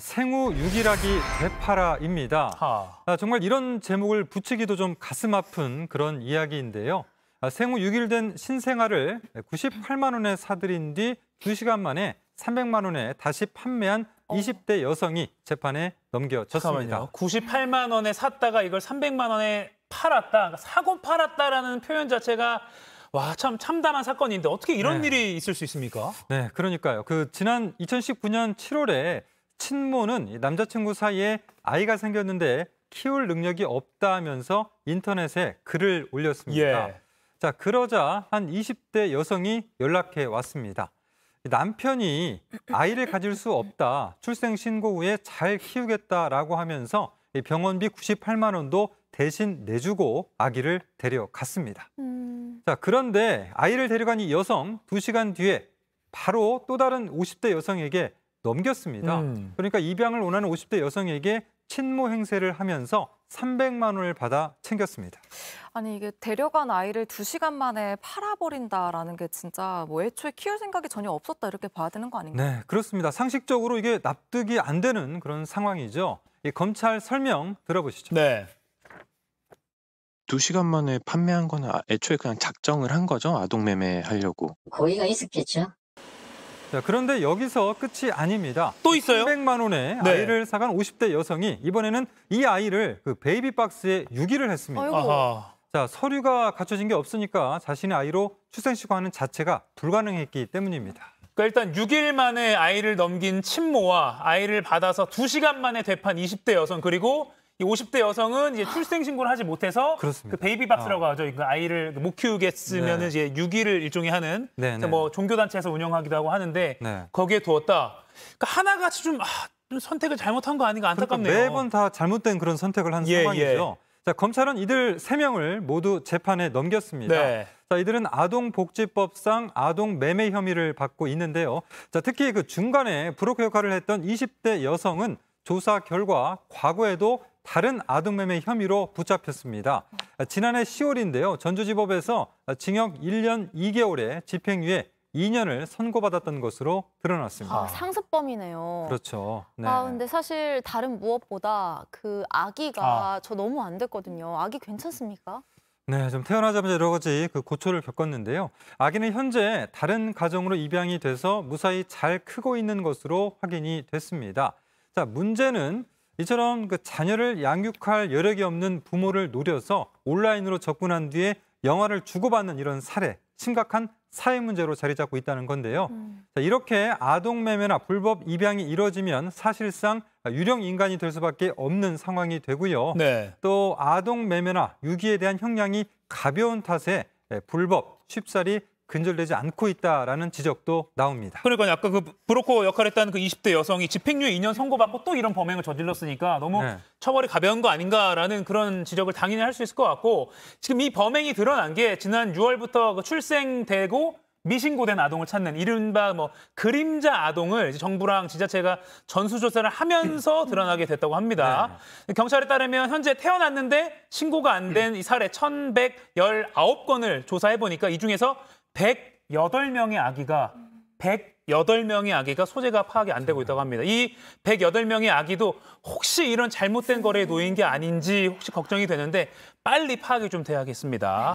생후 유기라기 되팔아입니다. 정말 이런 제목을 붙이기도 좀 가슴 아픈 그런 이야기인데요. 생후 6일 된 신생아를 98만 원에 사들인 뒤 2시간 만에 300만 원에 다시 판매한 20대 여성이 재판에 넘겨졌습니다. 잠깐만요. 98만 원에 샀다가 이걸 300만 원에 팔았다. 그러니까 사고 팔았다라는 표현 자체가 와, 참 참담한 사건인데 어떻게 이런 일이 있을 수 있습니까? 네, 그러니까요. 지난 2019년 7월에 친모는 남자친구 사이에 아이가 생겼는데 키울 능력이 없다면서 인터넷에 글을 올렸습니다. 자, 그러자 한 20대 여성이 연락해 왔습니다. 남편이 아이를 가질 수 없다, 출생 신고 후에 잘 키우겠다라고 하면서 병원비 98만 원도 대신 내주고 아기를 데려갔습니다. 자, 그런데 아이를 데려간 이 여성 2시간 뒤에 바로 또 다른 50대 여성에게 넘겼습니다. 그러니까 입양을 원하는 50대 여성에게 친모 행세를 하면서 300만 원을 받아 챙겼습니다. 아니 이게 데려간 아이를 2시간 만에 팔아버린다라는 게 진짜 뭐 애초에 키울 생각이 전혀 없었다 이렇게 봐야 되는 거 아닌가요? 네, 그렇습니다. 상식적으로 이게 납득이 안 되는 그런 상황이죠. 검찰 설명 들어보시죠. 네. 2시간 만에 판매한 거는 애초에 그냥 작정을 한 거죠? 아동매매 하려고. 고의가 있었겠죠. 자, 그런데 여기서 끝이 아닙니다. 또 있어요? 300만 원에 아이를 사간 50대 여성이 이번에는 이 아이를 베이비 박스에 유기를 했습니다. 자, 서류가 갖춰진 게 없으니까 자신의 아이로 출생신고하는 자체가 불가능했기 때문입니다. 그러니까 일단 6일 만에 아이를 넘긴 친모와 아이를 받아서 2시간 만에 되판 20대 여성 그리고 이 50대 여성은 이제 출생 신고를 하지 못해서 그렇습니다. 그 베이비 박스라고 하죠. 그 아이를 못 키우겠으면은 이제 유기를 일종의 하는 뭐 종교 단체에서 운영하기도 하고 하는데 거기에 두었다. 그러니까 하나같이 좀 선택을 잘못한 거 아닌가 안타깝네요. 그러니까 매번 다 잘못된 그런 선택을 한 상황이죠. 자, 검찰은 이들 3명을 모두 재판에 넘겼습니다. 자, 이들은 아동복지법상 아동매매 혐의를 받고 있는데요. 자, 특히 그 중간에 브로커 역할을 했던 20대 여성은 조사 결과 과거에도 다른 아동매매 혐의로 붙잡혔습니다. 지난해 10월인데요. 전주지법에서 징역 1년 2개월에 집행유예 2년을 선고받았던 것으로 드러났습니다. 상습범이네요. 그렇죠. 네. 근데 사실 다른 무엇보다 그 아기가 저 너무 안 됐거든요. 아기 괜찮습니까? 네, 좀 태어나자마자 여러 가지 고초를 겪었는데요. 아기는 현재 다른 가정으로 입양이 돼서 무사히 잘 크고 있는 것으로 확인이 됐습니다. 자, 문제는 이처럼 자녀를 양육할 여력이 없는 부모를 노려서 온라인으로 접근한 뒤에 영화를 주고받는 이런 사례, 심각한 사회 문제로 자리 잡고 있다는 건데요. 자, 이렇게 아동매매나 불법 입양이 이뤄지면 사실상 유령 인간이 될 수밖에 없는 상황이 되고요. 또 아동매매나 유기에 대한 형량이 가벼운 탓에 불법, 쉽사리 근절되지 않고 있다라는 지적도 나옵니다. 그러니까 아까 그 브로커 역할을 했다는 그 20대 여성이 집행유예 2년 선고받고 또 이런 범행을 저질렀으니까 너무 처벌이 가벼운 거 아닌가라는 그런 지적을 당연히 할 수 있을 것 같고 지금 이 범행이 드러난 게 지난 6월부터 그 출생되고 미신고된 아동을 찾는 이른바 뭐 그림자 아동을 이제 정부랑 지자체가 전수조사를 하면서 드러나게 됐다고 합니다. 경찰에 따르면 현재 태어났는데 신고가 안 된 이 사례 1,119건을 조사해보니까 이 중에서 108명의 아기가 소재가 파악이 안 되고 있다고 합니다. 이 108명의 아기도 혹시 이런 잘못된 거래에 놓인 게 아닌지 혹시 걱정이 되는데 빨리 파악이 좀 돼야겠습니다.